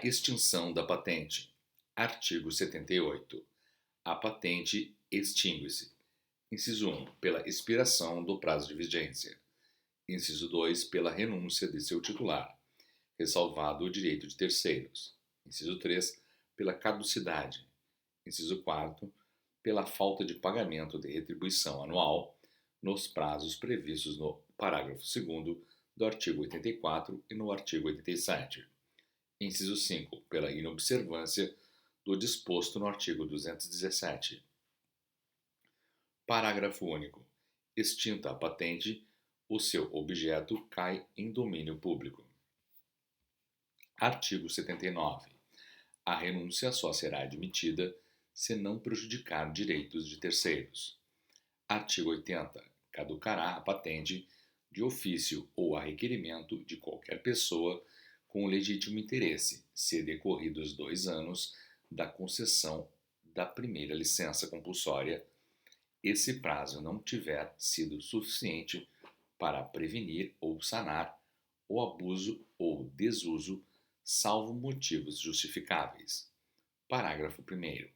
Extinção da patente. Artigo 78. A patente extingue-se. Inciso 1. Pela expiração do prazo de vigência. Inciso 2. Pela renúncia de seu titular, ressalvado o direito de terceiros. Inciso 3. Pela caducidade. Inciso 4. Pela falta de pagamento de retribuição anual nos prazos previstos no parágrafo 2º do artigo 84 e no artigo 87. Inciso 5. Pela inobservância do disposto no artigo 217. Parágrafo único. Extinta a patente, o seu objeto cai em domínio público. Artigo 79. A renúncia só será admitida se não prejudicar direitos de terceiros. Artigo 80. Caducará a patente de ofício ou a requerimento de qualquer pessoa com legítimo interesse, se decorridos 2 anos da concessão da primeira licença compulsória, esse prazo não tiver sido suficiente para prevenir ou sanar o abuso ou desuso, salvo motivos justificáveis. Parágrafo 1º.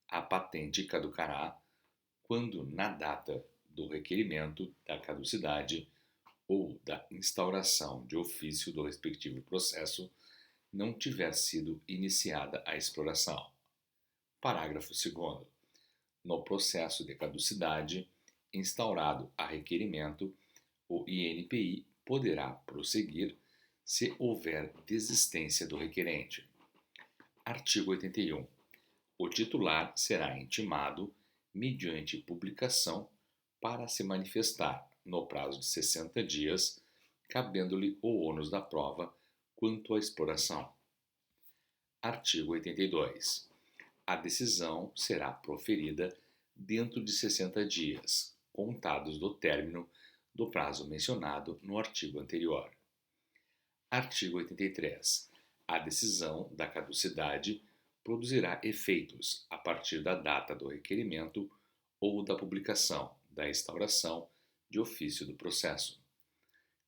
A patente caducará quando, na data do requerimento da caducidade ou da instauração de ofício do respectivo processo, não tiver sido iniciada a exploração. Parágrafo 2º. No processo de caducidade, instaurado a requerimento, o INPI poderá prosseguir se houver desistência do requerente. Artigo 81. O titular será intimado, mediante publicação, para se manifestar, no prazo de 60 dias, cabendo-lhe o ônus da prova quanto à exploração. Artigo 82. A decisão será proferida dentro de 60 dias, contados do término do prazo mencionado no artigo anterior. Artigo 83. A decisão da caducidade produzirá efeitos a partir da data do requerimento ou da publicação da instauração de ofício do processo.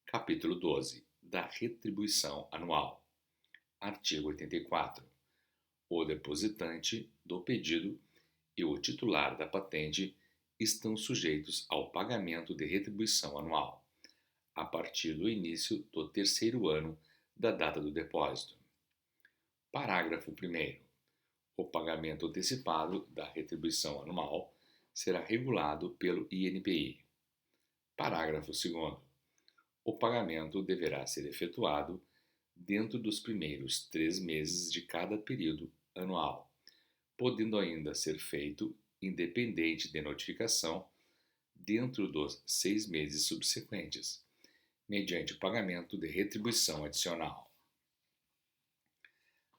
Capítulo 12. Da retribuição anual. Artigo 84. O depositante do pedido e o titular da patente estão sujeitos ao pagamento de retribuição anual, a partir do início do 3º ano da data do depósito. Parágrafo 1º. O pagamento antecipado da retribuição anual será regulado pelo INPI. Parágrafo 2º. O pagamento deverá ser efetuado dentro dos primeiros 3 meses de cada período anual, podendo ainda ser feito, independente de notificação, dentro dos 6 meses subsequentes, mediante pagamento de retribuição adicional.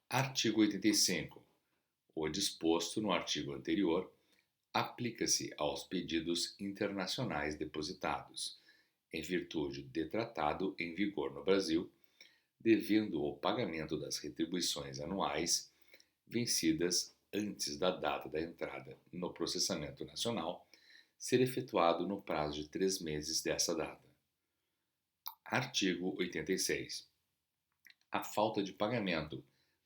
Artigo 85. O disposto no artigo anterior aplica-se aos pedidos internacionais depositados, em virtude de tratado em vigor no Brasil, devendo o pagamento das retribuições anuais vencidas antes da data da entrada no processamento nacional ser efetuado no prazo de 3 meses dessa data. Artigo 86. A falta de pagamento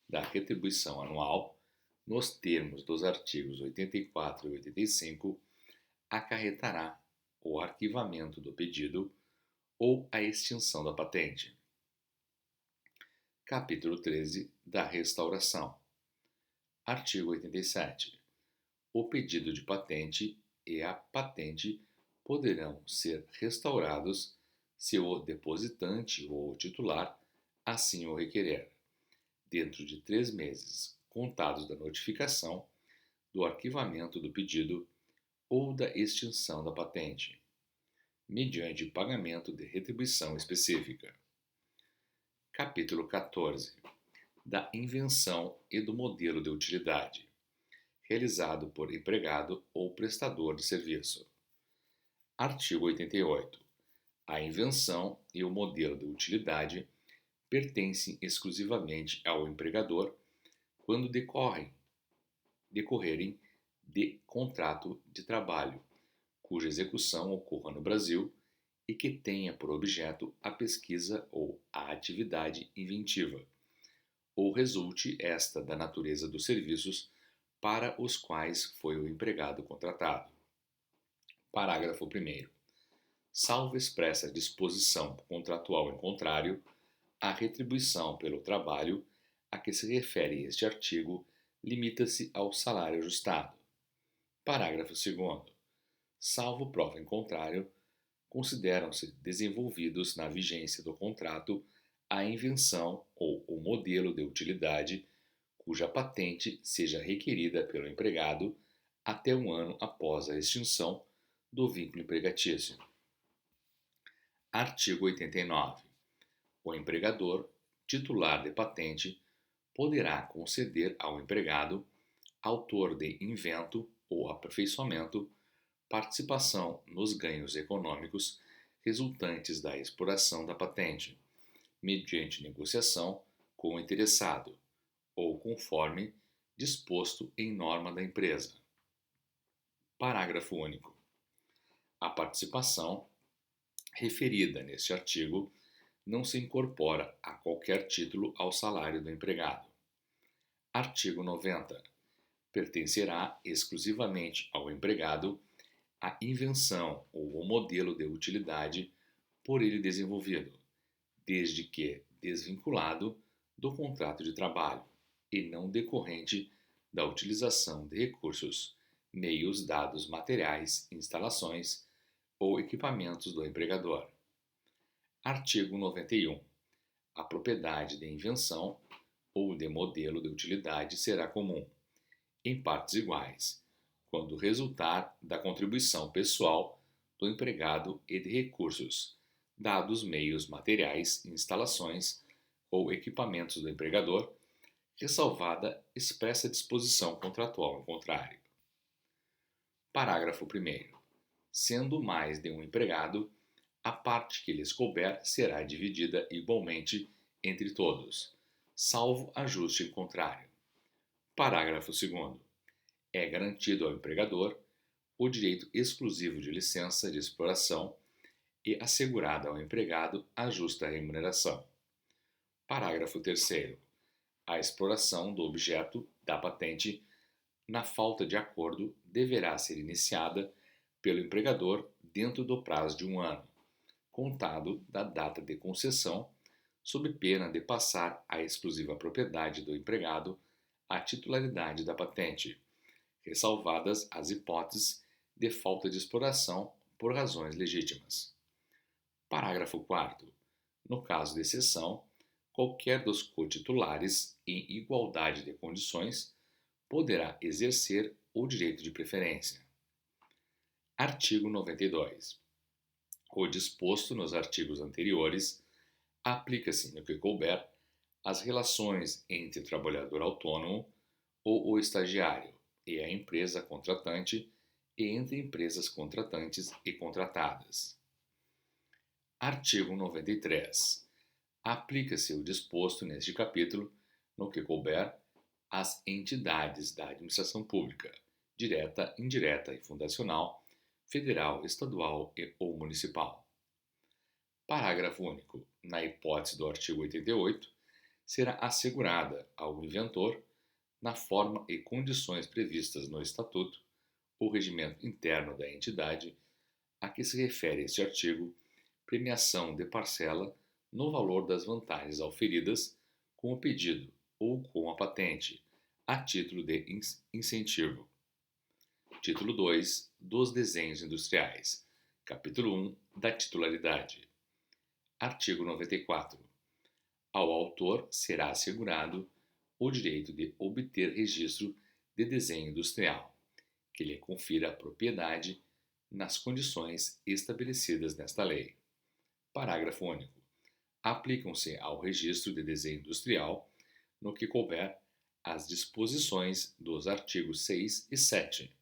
da retribuição anual, nos termos dos artigos 84 e 85, acarretará o arquivamento do pedido ou a extinção da patente. Capítulo 13. Da restauração. Artigo 87. O pedido de patente e a patente poderão ser restaurados se o depositante ou o titular assim o requerer, dentro de 3 meses contados da notificação, do arquivamento do pedido ou da extinção da patente, mediante pagamento de retribuição específica. Capítulo 14. Da invenção e do modelo de utilidade, realizado por empregado ou prestador de serviço. Artigo 88. A invenção e o modelo de utilidade pertencem exclusivamente ao empregador quando decorrerem de contrato de trabalho, cuja execução ocorra no Brasil e que tenha por objeto a pesquisa ou a atividade inventiva, ou resulte esta da natureza dos serviços para os quais foi o empregado contratado. Parágrafo 1º. Salvo expressa disposição contratual em contrário, a retribuição pelo trabalho a que se refere este artigo limita-se ao salário ajustado. Parágrafo 2º. Salvo prova em contrário, consideram-se desenvolvidos na vigência do contrato a invenção ou o modelo de utilidade cuja patente seja requerida pelo empregado até um ano após a extinção do vínculo empregatício. Artigo 89. O empregador, titular de patente, poderá conceder ao empregado, autor de invento ou aperfeiçoamento, participação nos ganhos econômicos resultantes da exploração da patente, mediante negociação com o interessado, ou conforme disposto em norma da empresa. Parágrafo único. A participação referida neste artigo não se incorpora a qualquer título ao salário do empregado. Artigo 90. Pertencerá exclusivamente ao empregado a invenção ou o modelo de utilidade por ele desenvolvido, desde que desvinculado do contrato de trabalho e não decorrente da utilização de recursos, meios, dados materiais, instalações ou equipamentos do empregador. Artigo 91. A propriedade de invenção ou de modelo de utilidade será comum, em partes iguais, quando resultar da contribuição pessoal do empregado e de recursos, dados, meios, materiais, instalações ou equipamentos do empregador, ressalvada expressa disposição contratual em contrário. Parágrafo 1º. Sendo mais de um empregado, a parte que lhes couber será dividida igualmente entre todos, salvo ajuste em contrário. Parágrafo 2º. É garantido ao empregador o direito exclusivo de licença de exploração e assegurada ao empregado a justa remuneração. Parágrafo 3º. A exploração do objeto da patente, na falta de acordo, deverá ser iniciada pelo empregador dentro do prazo de um ano, contado da data de concessão, sob pena de passar à exclusiva propriedade do empregado a titularidade da patente, ressalvadas as hipóteses de falta de exploração por razões legítimas. Parágrafo 4º. No caso de exceção, qualquer dos cotitulares, em igualdade de condições, poderá exercer o direito de preferência. Artigo 92. O disposto nos artigos anteriores aplica-se, no que couber, às relações entre o trabalhador autônomo ou o estagiário e a empresa contratante e entre empresas contratantes e contratadas. Artigo 93. Aplica-se o disposto neste capítulo, no que couber, às entidades da administração pública, direta, indireta e fundacional, federal, estadual ou municipal. Parágrafo único. Na hipótese do artigo 88, será assegurada ao inventor, na forma e condições previstas no Estatuto, o regimento interno da entidade a que se refere este artigo, premiação de parcela no valor das vantagens auferidas com o pedido ou com a patente, a título de incentivo. Título 2 dos desenhos industriais. Capítulo 1 da titularidade. Artigo 94. Ao autor será assegurado o direito de obter registro de desenho industrial, que lhe confira a propriedade nas condições estabelecidas nesta lei. Parágrafo único. Aplicam-se ao registro de desenho industrial, no que couber, as disposições dos artigos 6 e 7